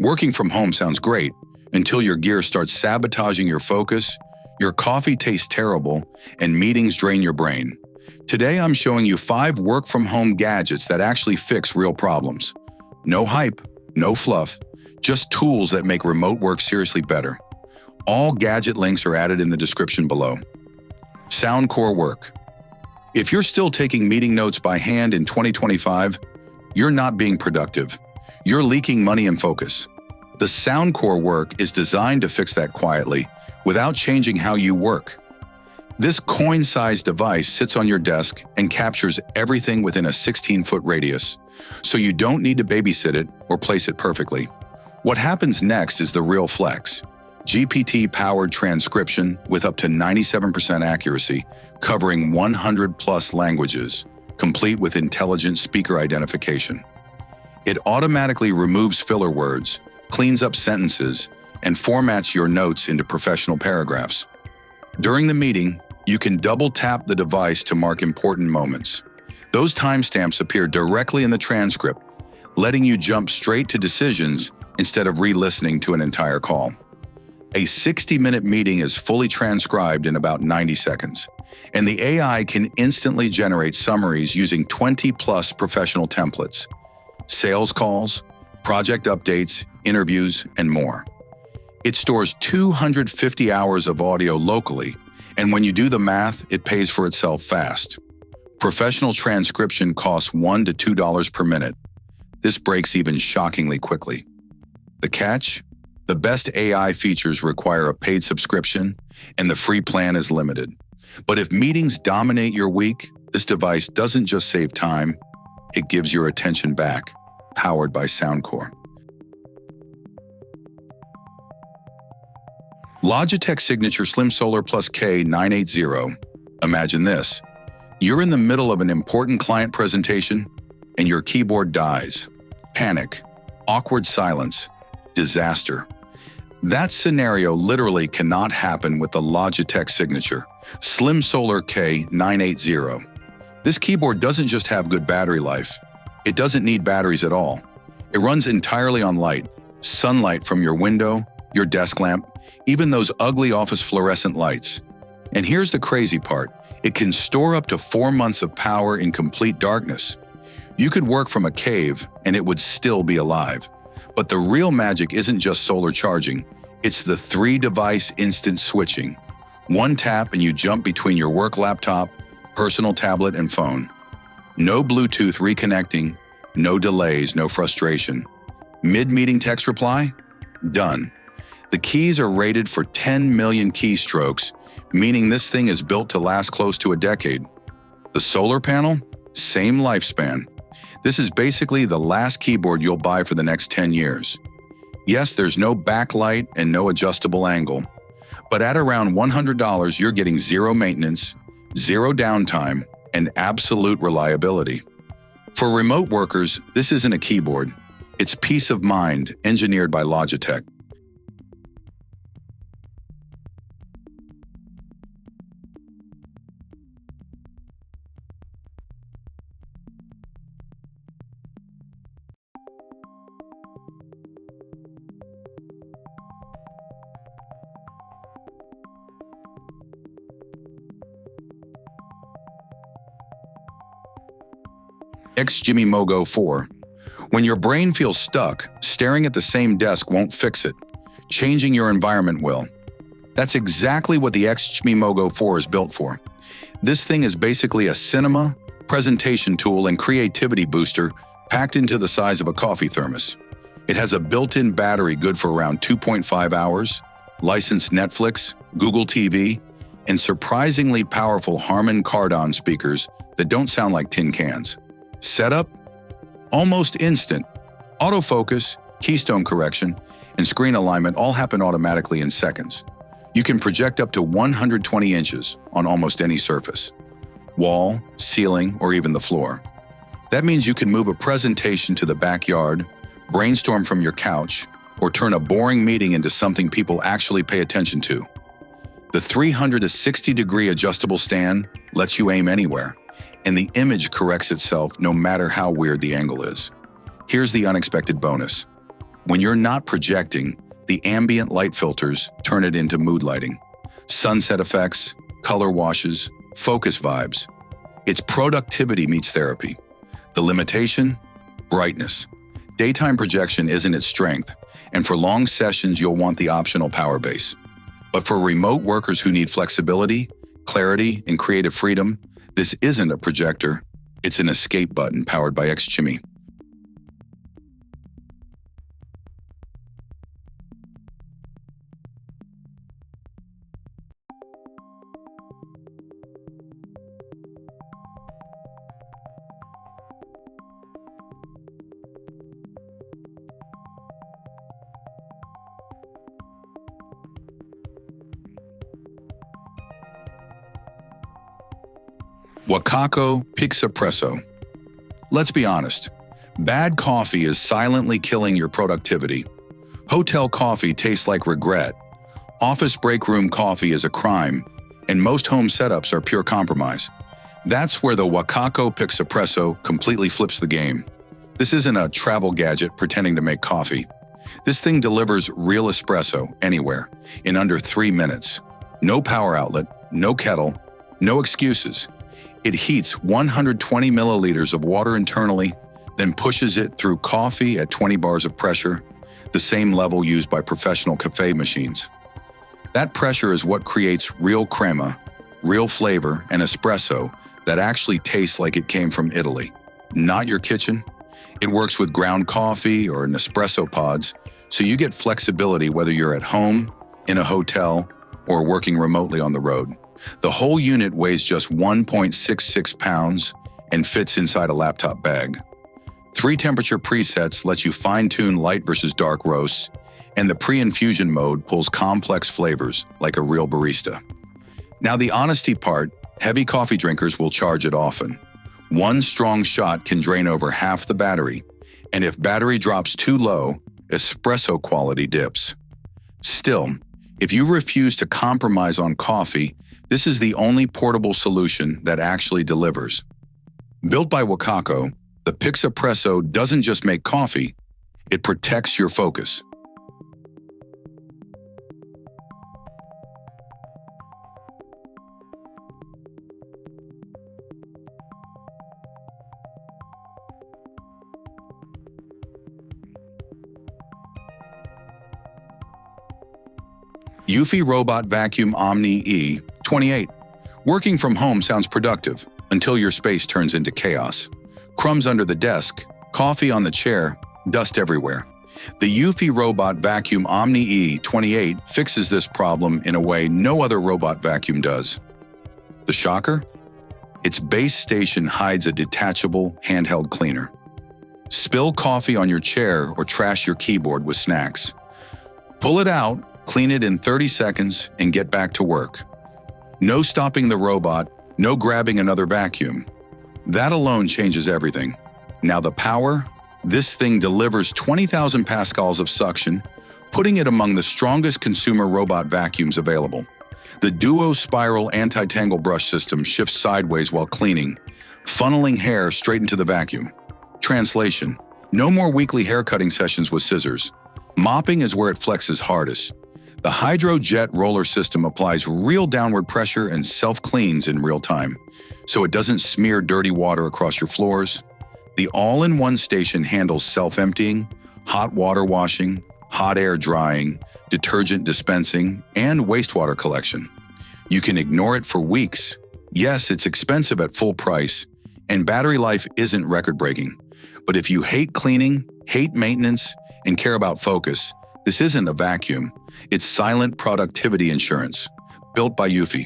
Working from home sounds great until your gear starts sabotaging your focus, your coffee tastes terrible, and meetings drain your brain. Today I'm showing you 5 work-from-home gadgets that actually fix real problems. No hype, no fluff, just tools that make remote work seriously better. All gadget links are added in the description below. Soundcore Work. If you're still taking meeting notes by hand in 2025, you're not being productive. You're leaking money and focus. The Soundcore Work is designed to fix that quietly, without changing how you work. This coin-sized device sits on your desk and captures everything within a 16-foot radius, so you don't need to babysit it or place it perfectly. What happens next is the real flex. GPT-powered transcription with up to 97% accuracy, covering 100+ languages, complete with intelligent speaker identification. It automatically removes filler words, cleans up sentences, and formats your notes into professional paragraphs. During the meeting, you can double-tap the device to mark important moments. Those timestamps appear directly in the transcript, letting you jump straight to decisions instead of re-listening to an entire call. A 60-minute meeting is fully transcribed in about 90 seconds, and the AI can instantly generate summaries using 20+ professional templates, sales calls, project updates, interviews, and more. It stores 250 hours of audio locally, and when you do the math, it pays for itself fast. Professional transcription costs $1 to $2 per minute. This breaks even shockingly quickly. The catch? The best AI features require a paid subscription, and the free plan is limited. But if meetings dominate your week, this device doesn't just save time, it gives your attention back, powered by Soundcore. Logitech Signature Slim Solar Plus K980. Imagine this. You're in the middle of an important client presentation, and your keyboard dies. Panic, awkward silence, disaster. That scenario literally cannot happen with the Logitech Signature Slim Solar K980. This keyboard doesn't just have good battery life. It doesn't need batteries at all. It runs entirely on light, sunlight from your window, your desk lamp, even those ugly office fluorescent lights. And here's the crazy part. It can store up to 4 months of power in complete darkness. You could work from a cave and it would still be alive. But the real magic isn't just solar charging. It's the 3-device instant switching. One tap and you jump between your work laptop, personal tablet, and phone. No Bluetooth reconnecting, no delays, no frustration. Mid-meeting text reply? Done. The keys are rated for 10 million keystrokes, meaning this thing is built to last close to a decade. The solar panel? Same lifespan. This is basically the last keyboard you'll buy for the next 10 years. Yes, there's no backlight and no adjustable angle, but at around $100, you're getting zero maintenance, zero downtime, and absolute reliability. For remote workers, this isn't a keyboard. It's peace of mind engineered by Logitech. XGIMI MoGo 4. When your brain feels stuck, staring at the same desk won't fix it. Changing your environment will. That's exactly what the XGIMI MoGo 4 is built for. This thing is basically a cinema, presentation tool, and creativity booster packed into the size of a coffee thermos. It has a built-in battery good for around 2.5 hours, licensed Netflix, Google TV, and surprisingly powerful Harman Kardon speakers that don't sound like tin cans. Setup? Almost instant. Autofocus, keystone correction, and screen alignment all happen automatically in seconds. You can project up to 120 inches on almost any surface. Wall, ceiling, or even the floor. That means you can move a presentation to the backyard, brainstorm from your couch, or turn a boring meeting into something people actually pay attention to. The 360-degree adjustable stand lets you aim anywhere, and the image corrects itself no matter how weird the angle is. Here's the unexpected bonus. When you're not projecting, the ambient light filters turn it into mood lighting. Sunset effects, color washes, focus vibes. It's productivity meets therapy. The limitation? Brightness. Daytime projection isn't its strength, and for long sessions you'll want the optional power base. But for remote workers who need flexibility, clarity, and creative freedom, this isn't a projector, it's an escape button powered by XGIMI. Wacaco Pixapresso. Let's be honest, bad coffee is silently killing your productivity. Hotel coffee tastes like regret. Office break room coffee is a crime, and most home setups are pure compromise. That's where the Wacaco Pixapresso completely flips the game. This isn't a travel gadget pretending to make coffee. This thing delivers real espresso anywhere in under 3 minutes. No power outlet, no kettle, no excuses. It heats 120 milliliters of water internally, then pushes it through coffee at 20 bars of pressure, the same level used by professional cafe machines. That pressure is what creates real crema, real flavor, and espresso that actually tastes like it came from Italy, not your kitchen. It works with ground coffee or Nespresso pods, so you get flexibility whether you're at home, in a hotel, or working remotely on the road. The whole unit weighs just 1.66 pounds and fits inside a laptop bag. 3 temperature presets lets you fine-tune light versus dark roasts, and the pre-infusion mode pulls complex flavors like a real barista. Now the honesty part, heavy coffee drinkers will charge it often. One strong shot can drain over half the battery, and if battery drops too low, espresso quality dips. Still, if you refuse to compromise on coffee, this is the only portable solution that actually delivers. Built by Wacaco, the Pixapresso doesn't just make coffee, it protects your focus. Eufy Robot Vacuum Omni E28. Working from home sounds productive until your space turns into chaos. Crumbs under the desk, coffee on the chair, dust everywhere. The Eufy Robot Vacuum Omni E28 fixes this problem in a way no other robot vacuum does. The shocker? Its base station hides a detachable, handheld cleaner. Spill coffee on your chair or trash your keyboard with snacks. Pull it out, clean it in 30 seconds, and get back to work. No stopping the robot, no grabbing another vacuum. That alone changes everything. Now the power? This thing delivers 20,000 pascals of suction, putting it among the strongest consumer robot vacuums available. The Duo Spiral Anti-Tangle Brush System shifts sideways while cleaning, funneling hair straight into the vacuum. Translation: no more weekly hair cutting sessions with scissors. Mopping is where it flexes hardest. The Hydro Jet roller system applies real downward pressure and self-cleans in real time, so it doesn't smear dirty water across your floors. The all-in-one station handles self-emptying, hot water washing, hot air drying, detergent dispensing, and wastewater collection. You can ignore it for weeks. Yes, it's expensive at full price, and battery life isn't record-breaking. But if you hate cleaning, hate maintenance, and care about focus, this isn't a vacuum. It's silent productivity insurance, built by Eufy.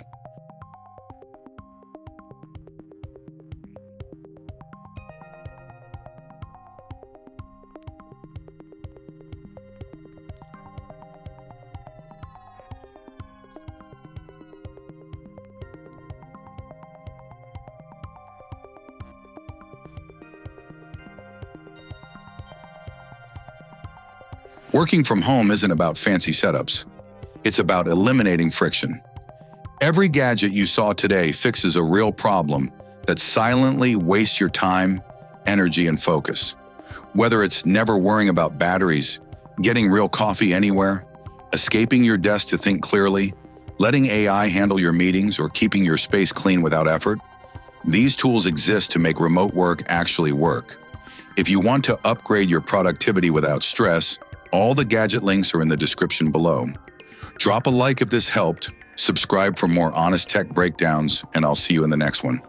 Working from home isn't about fancy setups. It's about eliminating friction. Every gadget you saw today fixes a real problem that silently wastes your time, energy, and focus. Whether it's never worrying about batteries, Getting real coffee anywhere? Escaping your desk to think clearly? Letting AI handle your meetings or keeping your space clean without effort? These tools exist to make remote work actually work. If you want to upgrade your productivity without stress, all the gadget links are in the description below. Drop a like if this helped, subscribe for more honest tech breakdowns, and I'll see you in the next one.